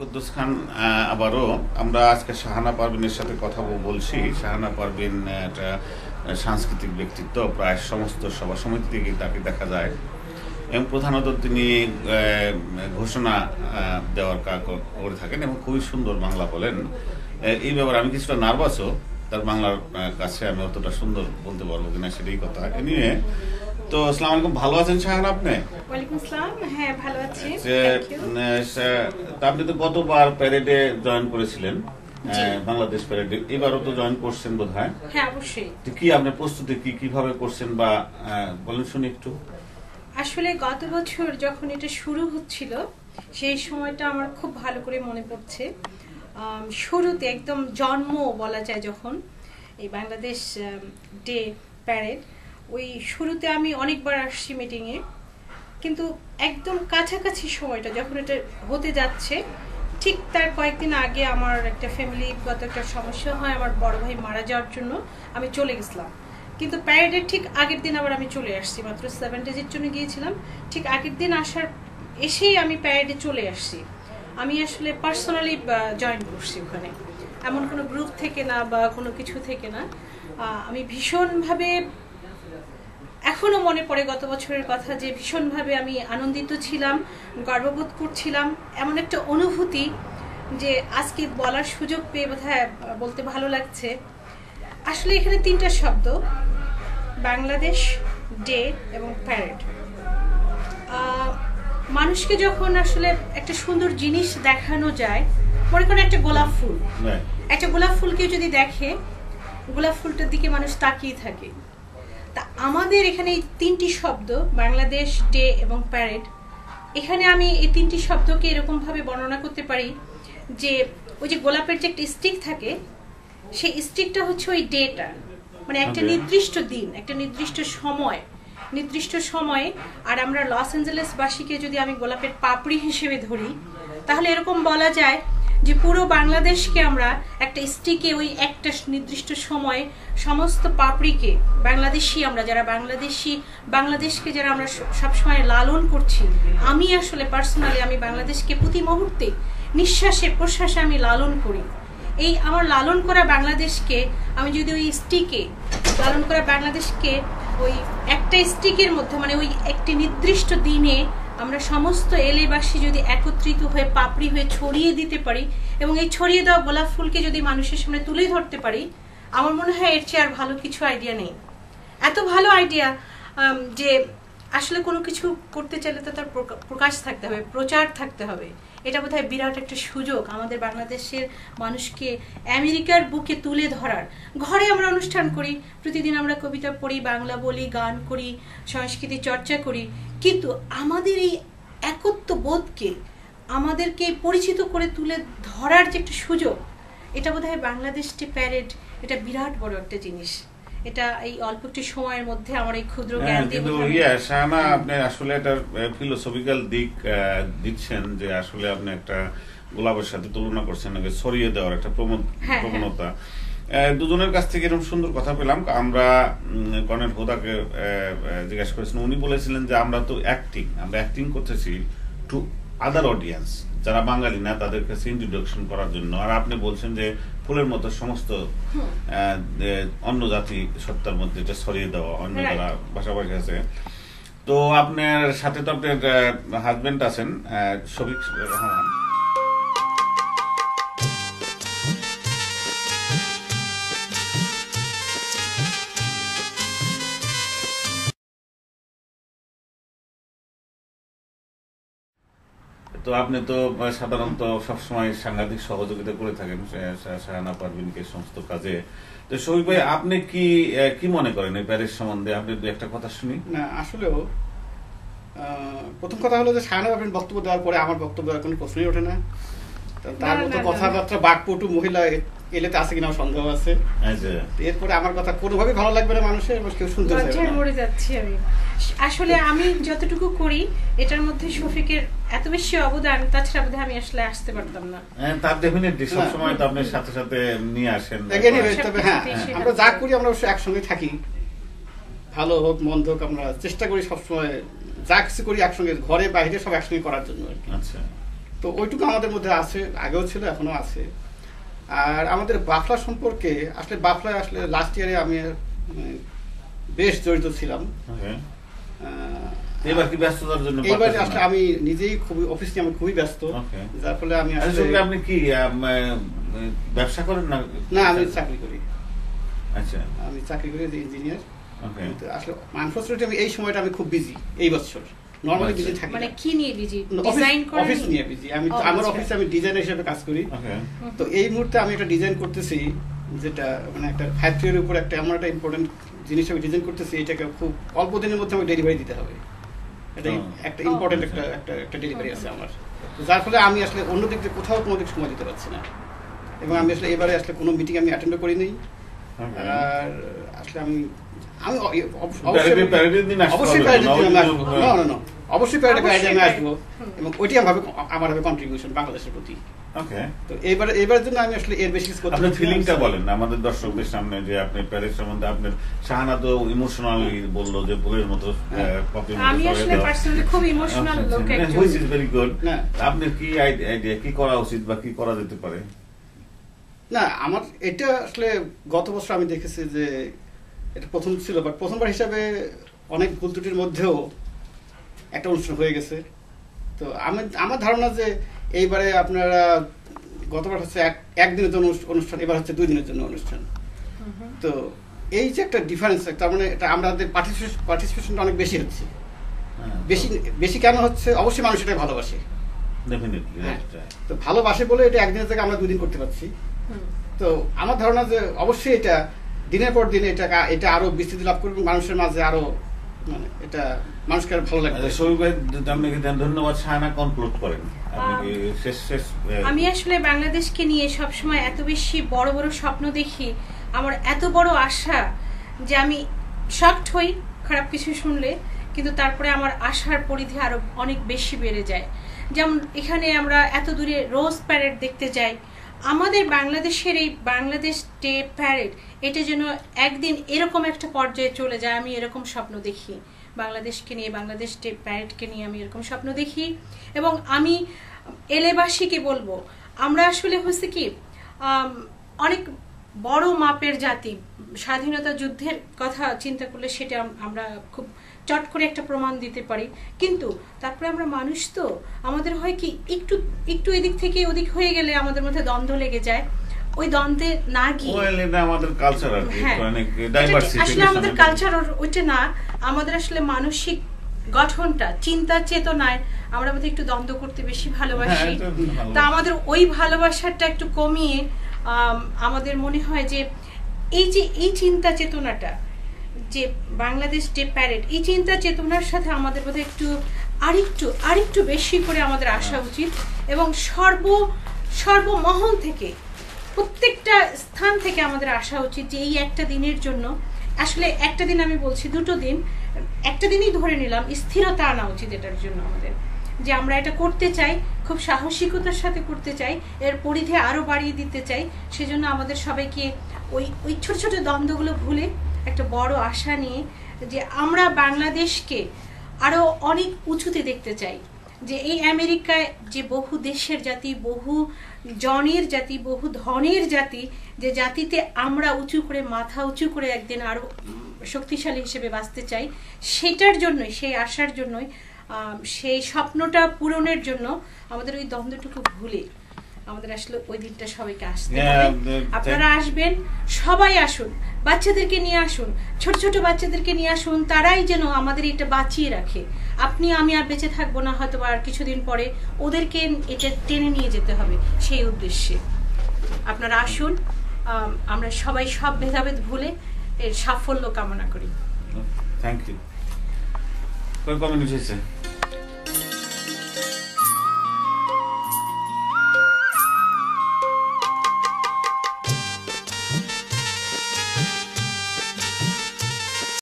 কুদ্দুস খান আবারও আমরা আজকে শাহানা পারভীনের সাথে কথা বলছি। শাহানা পারভীন একটা সাংস্কৃতিক ব্যক্তিত্ব, প্রায় সমস্ত সভা সমিতি থেকে তাকে দেখা যায় এবং প্রধানত তিনি ঘোষণা দেওয়ার কাজ করে থাকেন এবং খুবই সুন্দর বাংলা বলেন। এই ব্যাপারে আমি কিছুটা নার্ভাসও, তার বাংলার কাছে আমি অতটা সুন্দর বলতে পারবো কিনা সেটাই কথা। এ নিয়ে তো আসসালামু আলাইকুম, ভালো আছেন শাহানা? আপনি? ওয়ালাইকুম আসসালাম, হ্যাঁ ভালো আছি। আপনি তো গতবার প্যারেডে জয়েন করেছিলেন, বাংলাদেশ প্যারেডে, এবারও তো জয়েন করছেন বোধহয়। হ্যাঁ অবশ্যই। কি আপনার প্রস্তুতি কিভাবে করছেন বা বলেন শুনি একটু। আসলে গত বছর যখন এটা শুরু হচ্ছিল সেই সময়টা আমার খুব ভালো করে মনে পড়ছে। শুরুতে একদম জন্ম বলা যায় যখন এই বাংলাদেশ ডে প্যারেড, ওই শুরুতে আমি অনেকবার আসছি মিটিংয়ে, কিন্তু একদম কাছাকাছি সময়টা যখন এটা হতে যাচ্ছে ঠিক তার কয়েকদিন আগে আমার একটা ফ্যামিলিগত একটা সমস্যা হয়, আমার বড় ভাই মারা যাওয়ার জন্য আমি চলে গেছিলাম। কিন্তু প্যারেডের ঠিক আগের দিন আবার আমি চলে আসছি, মাত্র 7 ডেজের জন্য গিয়েছিলাম। ঠিক আগের দিন এসেই আমি প্যারেডে চলে আসছি। আমি আসলে পার্সোনালি জয়েন করছি ওখানে, এমন কোনো গ্রুপ থেকে না বা কোনো কিছু থেকে না। আমি ভীষণভাবে এখনো মনে পড়ে গত বছরের কথা, যে ভীষণভাবে আমি আনন্দিত ছিলাম, গর্ববোধ করছিলাম, এমন একটা অনুভূতি যে আজকে বলার সুযোগ পেয়ে বোধহয় বলতে ভালো লাগছে। আসলে এখানে 3টা শব্দ, বাংলাদেশ ডে এবং প্যারেড। মানুষকে যখন আসলে একটা সুন্দর জিনিস দেখানো যায়, মনে করেন একটা গোলাপ ফুল, একটা গোলাপ ফুলকে যদি দেখে, গোলাপ ফুলটার দিকে মানুষ তাকিয়ে থাকে। তা আমাদের এখানে এই 3টি শব্দ, বাংলাদেশ ডে এবং প্যারেড, এখানে আমি এই 3টি শব্দকে এরকম ভাবে বর্ণনা করতে পারি যে ওই যে গোলাপের যে একটা স্টিক থাকে, সেই স্টিকটা হচ্ছে ওই ডেটা, মানে একটা নির্দিষ্ট দিন, একটা নির্দিষ্ট সময়ে। আর আমরা লস অ্যাঞ্জেলেস বাসীকে যদি আমি গোলাপের পাপড়ি হিসেবে ধরি, তাহলে এরকম বলা যায় যে পুরো বাংলাদেশকে আমরা একটা স্টিকে, ওই একটা নির্দিষ্ট সময়ে সমস্ত পাপড়িকে, আমরা যারা বাংলাদেশকে যারা আমরা সবসময় লালন করছি, আমি আসলে পার্সোনালি আমি বাংলাদেশকে প্রতি মুহূর্তে নিঃশ্বাসে প্রশ্বাসে আমি লালন করি। এই আমার লালন করা বাংলাদেশকে আমি যদি ওই স্টিকে লালন করা বাংলাদেশকে ওই একটা স্টিকের মধ্যে, মানে ওই একটি নির্দিষ্ট দিনে আমরা সমস্ত এলাকাবাসী যদি একত্রিত হয়ে পাপড়ি হয়ে ছড়িয়ে দিতে পারি এবং এই ছড়িয়ে দেওয়া গোলাপ ফুলকে যদি মানুষের সামনে তুলে ধরতে পারি, আমার মনে হয় এর চেয়ে আর ভালো কিছু আইডিয়া নেই। এত ভালো আইডিয়া যে আসলে কোনো কিছু করতে চাইলে তো তার প্রকাশ থাকতে হবে, প্রচার থাকতে হবে। এটা বোধহয় বিরাট একটা সুযোগ আমাদের বাংলাদেশের মানুষকে আমেরিকার বুকে তুলে ধরার। ঘরে আমরা অনুষ্ঠান করি, প্রতিদিন আমরা কবিতা পড়ি, বাংলা বলি, গান করি, সংস্কৃতি চর্চা করি, কিন্তু আমাদের এই একত্ব বোধকে আমাদেরকে পরিচিত করে তুলে ধরার যে একটা সুযোগ, এটা বোধহয় বাংলাদেশ ডে প্যারেড, এটা বিরাট বড় একটা জিনিস। এটা এই অল্প একটু সময়ের মধ্যে আমার এই ক্ষুদ্র জ্ঞান দিয়ে শাহানা, আপনি আসলে এটার ফিলোসফিক্যাল দিক দিচ্ছেন যে আসলে আপনি একটা গোলাপের সাথে তুলনা করছেন, ছড়িয়ে দেওয়ার একটা প্রবণতা। দুজনের কাছ থেকে এরকম সুন্দর কথা পেলাম। আমরা কর্নেল হোদাকে জিজ্ঞাসা করেছিলাম, উনি বলেছিলেন যে আমরা তো অ্যাক্টিং করতেছি টু আদার অডিয়েন্স, যারা বাঙালি না তাদের কাছে ইন্ট্রোডাকশন করার জন্য। আর আপনি বলছেন যে ফুলের মতো সমস্ত অন্য জাতি সত্তার মধ্যে এটা ছড়িয়ে দেওয়া, অন্য যারা ভাষাভাষী আছে। তো আপনার সাথে তো আপনার হাজবেন্ড আছেন, শফিক রহমান। তো আপনি তো সাধারণত সবসময় সাংঘাতিক সহযোগিতা করে থাকেন শাহানা পারভীনকে সমস্ত কাজে। তো শফিক ভাই, আপনি কি মনে করেন এই প্যারিস সম্বন্ধে? আপনি দু একটা কথা শুনি। না, আসলেও প্রথম কথা হলো যে শাহানা পারভীন বক্তব্য দেওয়ার পরে আমার বক্তব্য দেওয়ার কোনো প্রশ্নই ওঠে না। তার মতো কথাবার্তা বাকপটু মহিলা এলেতে আছে কিনা সন্দেহ আছে। এরপরে আমার কথা কোনোভাবে ভালো লাগবে না মানুষের, কেউ শুনতে মরে যাচ্ছি আমি। আসলে আমি যতটুকু করি এটার মধ্যে শফিকের এত বেশি অবদান, তাছাড়া বোধহয় আমি আসলে আসতে পারতাম না। তার ডেফিনেটলি সব সময় তো আপনার সাথে সাথে নিয়ে আসেন। তবে হ্যাঁ, আমরা যা করি আমরা অবশ্যই একসঙ্গে থাকি, ভালো হোক মন্দ হোক, আমরা চেষ্টা করি সবসময় যা কিছু করি একসঙ্গে, ঘরে বাইরে সব একসঙ্গে করার জন্য। আচ্ছা, তো ওইটুকু আমাদের মধ্যে আছে, আগেও ছিল, এখনো আছে। আর আমাদের বাফলা সম্পর্কে আসলে বাফলায় আসলে লাস্ট ইয়ারে আমি বেশ জড়িত ছিলাম। এবার কি ব্যস্ততার জন্য? এবার আসলে আমি নিজেই খুবই অফিস নিয়ে আমি খুবই ব্যস্ত, যার ফলে আমি আসলে আপনি কি ব্যবসা করেন না? না, আমি চাকরি করি। আচ্ছা, আমি চাকরি করি যে ইঞ্জিনিয়ার। আসলে আনফরচুনেটলি আমি এই সময়টা আমি খুব বিজি এই বছর। নরমালি বিজি থাকি। মানে কি নিয়ে বিজি? ডিজাইন করেন? অফিস নিয়ে বিজি। আমি আমার অফিসে আমি ডিজাইনার হিসেবে কাজ করি। তো এই মুহূর্তে আমি একটা ডিজাইন করতেছি, যেটা মানে একটা ফ্যাক্টরির উপর একটা এমন একটা ইম্পর্টেন্ট জিনিস আমি ডিজাইন করতেছি, এটাকে খুব অল্প দিনের মধ্যে আমি ডেলিভারি দিতে হবে। এটা একটা ইম্পর্টেন্ট একটা ডেলিভারি আছে আমার, যার ফলে আমি আসলে অন্য দিক দিয়ে কোথাও কোনো দিক সময় দিতে পারছি না। এবং আমি আসলে এবারে আসলে কোনো মিটিং আমি অ্যাটেন্ড করিনি। আর আসলে আমি অবশ্যই প্যারেডে আমি আসবো, এবং ওইটি আমার হবে কন্ট্রিবিউশন বাংলাদেশের প্রতি। তো এবার জন্য আমি আসলে এর বেশি কিছু করতে। আপনার ফিলিংটা বলেন আমাদের দর্শকদের সামনে, যে আপনি প্যারেড সম্বন্ধে আপনার শাহানা তো ইমোশনালি বললো যে ফুলের মতো। আমি আসলে পার্সোনালি খুব ইমোশনাল লোক একজন। Which is very good. আপনার কি আইডিয়া, কি করা উচিত বা কি করা যেতে পারে? না, আমার এটা আসলে গত বছর আমি দেখেছি যে এটা প্রথম ছিল, বাট প্রথমবার হিসাবে অনেক ভুল ত্রুটির মধ্যেও একটা অনুষ্ঠান হয়ে গেছে। তো আমার ধারণা যে এইবারে আপনারা গতবার হচ্ছে একদিনের জন্য অনুষ্ঠান, এবার হচ্ছে 2 দিনের জন্য অনুষ্ঠান। তো এই যে একটা ডিফারেন্স, তার মানে এটা আমাদের পার্টিসিপেশনটা অনেক বেশি হচ্ছে। বেশি কেন হচ্ছে? অবশ্যই মানুষ এটাই ভালোবাসে। তো ভালোবাসে বলে এটা একদিনের জায়গায় আমরা 2 দিন করতে পারছি। তো আমার ধারণা যে অবশ্যই এটা দিনের পর দিন এটা আরো বিস্তৃতি লাভ করবে, মানুষের মাঝে আরো মানে এটা মানুষকে আরো ভালো লাগবে। ধন্যবাদ। শাহানা, কনক্লুড করেন। আমি আসলে বাংলাদেশকে নিয়ে সবসময় এত বেশি বড় বড় স্বপ্ন দেখি, আমার এত বড় আশা যে আমি শকড হই খারাপ কিছু শুনলে, কিন্তু তারপরে আমার আশার পরিধি আরো অনেক বেশি বেড়ে যায়। যেমন এখানে আমরা এত দূরে রোজ প্যারেড দেখতে যাই, আমাদের বাংলাদেশের এই বাংলাদেশ ডে প্যারেড এটা যেন একদিন এরকম একটা পর্যায়ে চলে যায়। আমি এরকম স্বপ্ন দেখি বাংলাদেশকে নিয়ে, বাংলাদেশ ডে প্যারেডকে নিয়ে আমি এরকম স্বপ্ন দেখি। এবং আমি এলেবাসীকে বলবো, আমরা আসলে হচ্ছে কি অনেক বড় মাপের জাতি। স্বাধীনতা যুদ্ধের কথা চিন্তা করলে সেটা আমরা খুব চট করে একটা প্রমাণ দিতে পারি, কিন্তু তারপরে আমরা মানুষ, তো আমাদের হয় কি একটু এদিক থেকে ওদিক হয়ে গেলে আমাদের মধ্যে দ্বন্দ্ব লেগে যায়। ওই দ্বন্দ্বে না গিয়ে আমাদের কালচার, আসলে আমাদের কালচার ওইটা না, আমাদের আসলে মানসিক গঠনটা, চিন্তা চেতনায় আমরা বোধহয় একটু দ্বন্দ্ব করতে বেশি ভালোবাসি। তা আমাদের ওই ভালোবাসাটা একটু কমিয়ে আমাদের মনে হয় যে এই চিন্তা চেতনাটা, যে বাংলাদেশ ডে প্যারেড, এই চিন্তা চেতনার সাথে আমাদের বোধহয় আরেকটু বেশি করে আমাদের আসা উচিত। এবং সর্বমহল থেকে, প্রত্যেকটা স্থান থেকে আমাদের আসা উচিত যে এই একটা দিনের জন্য, আসলে একটা দিন আমি বলছি, 2 দিন, একটা দিনই ধরে নিলাম, স্থিরতা আনা উচিত এটার জন্য আমাদের, যে আমরা এটা করতে চাই, খুব সাহসিকতার সাথে করতে চাই, এর পরিধি আরো বাড়িয়ে দিতে চাই। সেজন্য আমাদের সবাইকে ওই ছোট ছোট দ্বন্দ্বগুলো ভুলে একটা বড় আশা নিয়ে, যে আমরা বাংলাদেশকে আরো অনেক উঁচুতে দেখতে চাই। যে এই আমেরিকায় যে বহু দেশের জাতি, বহু জনের জাতি, বহু ধনের জাতি, যে জাতিতে আমরা উঁচু করে, মাথা উঁচু করে একদিন আরো শক্তিশালী হিসেবে বাঁচতে চাই, সেটার জন্যই, সেই আশার জন্যই, সেই স্বপ্নটা পূরণের জন্য আমাদের ওই দ্বন্দ্বটুকু ভুলে আমাদের আসলে ওই দিনটা সবাইকে আসতে হবে। আপনারা আসবেন, সবাই আসুন, বাচ্চাদেরকে নিয়ে আসুন, ছোট ছোট বাচ্চাদেরকে নিয়ে আসুন, তারাই যেন আমাদের এটা বাঁচিয়ে রাখে। আমি আর বেঁচে থাকবো না হয়তো, আর কিছুদিন পরে ওদেরকে এটা টেনে নিয়ে যেতে হবে, সেই উদ্দেশ্যে আপনারা আসুন। আমরা সবাই সব ভেদাভেদ ভুলে এর সাফল্য কামনা করি। Thank you.